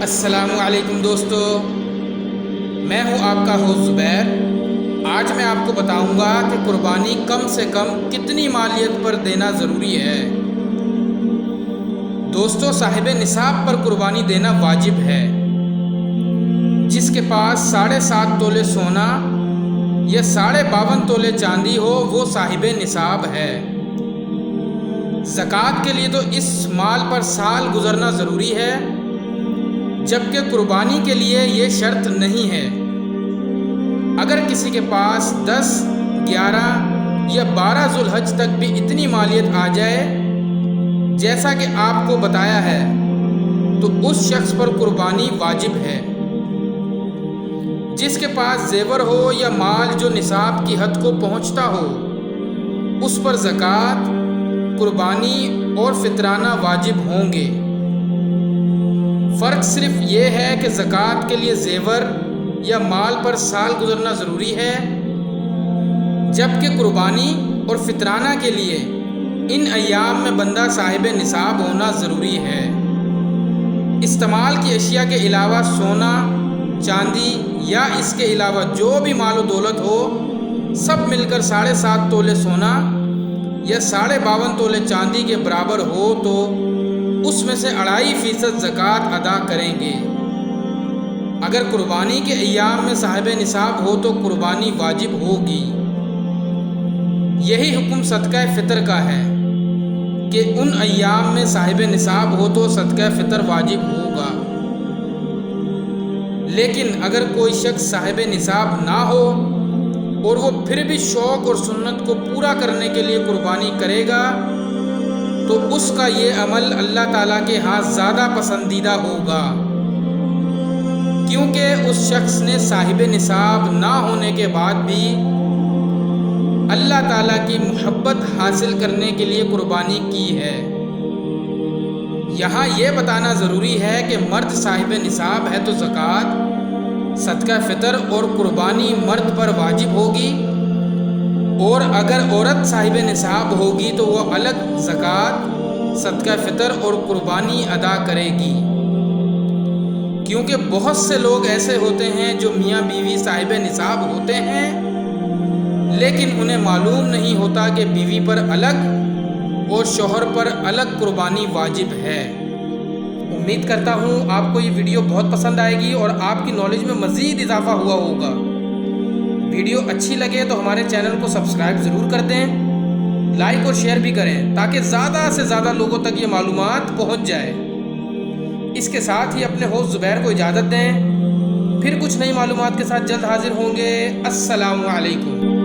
السلام علیکم دوستو، میں ہوں آپ کا ہوسٹ زبیر۔ آج میں آپ کو بتاؤں گا کہ قربانی کم سے کم کتنی مالیت پر دینا ضروری ہے۔ دوستو، صاحب نصاب پر قربانی دینا واجب ہے۔ جس کے پاس 7.5 تولے سونا یا 52.5 تولے چاندی ہو وہ صاحب نصاب ہے۔ زکوٰۃ کے لیے تو اس مال پر سال گزرنا ضروری ہے، جبکہ قربانی کے لیے یہ شرط نہیں ہے۔ اگر کسی کے پاس 10، 11 یا 12 ذوالحج تک بھی اتنی مالیت آ جائے جیسا کہ آپ کو بتایا ہے تو اس شخص پر قربانی واجب ہے۔ جس کے پاس زیور ہو یا مال جو نصاب کی حد کو پہنچتا ہو اس پر زکوٰۃ، قربانی اور فطرانہ واجب ہوں گے۔ فرق صرف یہ ہے کہ زکوٰۃ کے لیے زیور یا مال پر سال گزرنا ضروری ہے، جبکہ قربانی اور فطرانہ کے لیے ان ایام میں بندہ صاحب نصاب ہونا ضروری ہے۔ استعمال کی اشیاء کے علاوہ سونا، چاندی یا اس کے علاوہ جو بھی مال و دولت ہو سب مل کر 7.5 تولے سونا یا 52.5 تولے چاندی کے برابر ہو تو اس میں سے 2.5% زکوٰۃ ادا کریں گے۔ اگر قربانی کے ایام میں صاحب نصاب ہو تو قربانی واجب ہوگی۔ یہی حکم صدقہ فطر کا ہے کہ ان ایام میں صاحب نصاب ہو تو صدقہ فطر واجب ہوگا۔ لیکن اگر کوئی شخص صاحب نصاب نہ ہو اور وہ پھر بھی شوق اور سنت کو پورا کرنے کے لیے قربانی کرے گا تو اس کا یہ عمل اللہ تعالیٰ کے ہاں زیادہ پسندیدہ ہوگا، کیونکہ اس شخص نے صاحب نصاب نہ ہونے کے بعد بھی اللہ تعالیٰ کی محبت حاصل کرنے کے لیے قربانی کی ہے۔ یہاں یہ بتانا ضروری ہے کہ مرد صاحب نصاب ہے تو زکوٰۃ، صدقہ فطر اور قربانی مرد پر واجب ہوگی، اور اگر عورت صاحب نصاب ہوگی تو وہ الگ زکوٰۃ، صدقہ فطر اور قربانی ادا کرے گی۔ کیونکہ بہت سے لوگ ایسے ہوتے ہیں جو میاں بیوی صاحب نصاب ہوتے ہیں لیکن انہیں معلوم نہیں ہوتا کہ بیوی پر الگ اور شوہر پر الگ قربانی واجب ہے۔ امید کرتا ہوں آپ کو یہ ویڈیو بہت پسند آئے گی اور آپ کی نالج میں مزید اضافہ ہوا ہوگا۔ ویڈیو اچھی لگے تو ہمارے چینل کو سبسکرائب ضرور کر دیں، لائک اور شیئر بھی کریں تاکہ زیادہ سے زیادہ لوگوں تک یہ معلومات پہنچ جائے۔ اس کے ساتھ ہی اپنے ہوسٹ زبیر کو اجازت دیں، پھر کچھ نئی معلومات کے ساتھ جلد حاضر ہوں گے۔ السلام علیکم۔